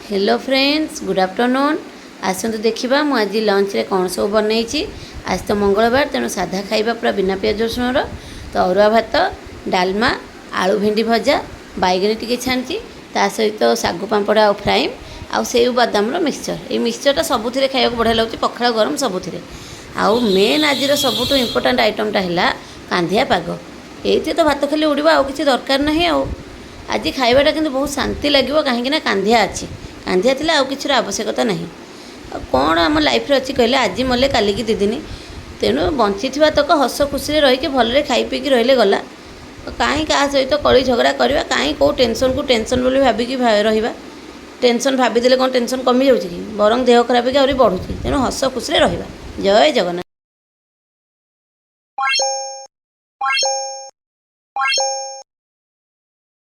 Hello friends, good afternoon. आसतु देखा मुझे आज लंच रे कौन सब बनई। आज तो मंगलवार, तेणु साधा खाइबा पूरा बिना पियाज रसुण। तो अरुआ भात, डालमा, आलू भेंडी भजा, बैगन टी छाणी, ता सहित सागु पापड़ आ फ्राइम आउ सेव बादाम मिक्सचर। ये मिक्सचरटा सबुथिरे खाइबा बढ़िया लगुच, पखाड़ गरम सबुथिरे। आउ मेन आज सबुठ इम्पोर्टाट आइटमटा है कांधिया पाग। ये तो भात खाली उड़वा, आउ किसी दरकार नहीं। आज खाइबाटा किंतु बहुत शांति लगे, कहीं कांधिया अच्छी। कांधिया थिला आउ किछिर आवश्यकता नहीं। कौन आम लाइफ अच्छी कहले, आज मले काली की दिदिन। तेणु बंची तक हस खुशी रहीकि भलरे खाई पीकी रहिले गला। कहीं क्या सहित कली झगड़ा करवा, कहीं कौ टेंशन को टेंशन बोली भाविकी रहिबा। टेंशन भाविदेले कौन टेंशन कमी जाऊँ कि, बरং देह खराब कि बढ़ुची। तेणु हस खुशी रहिबा। जय जगन्नाथ।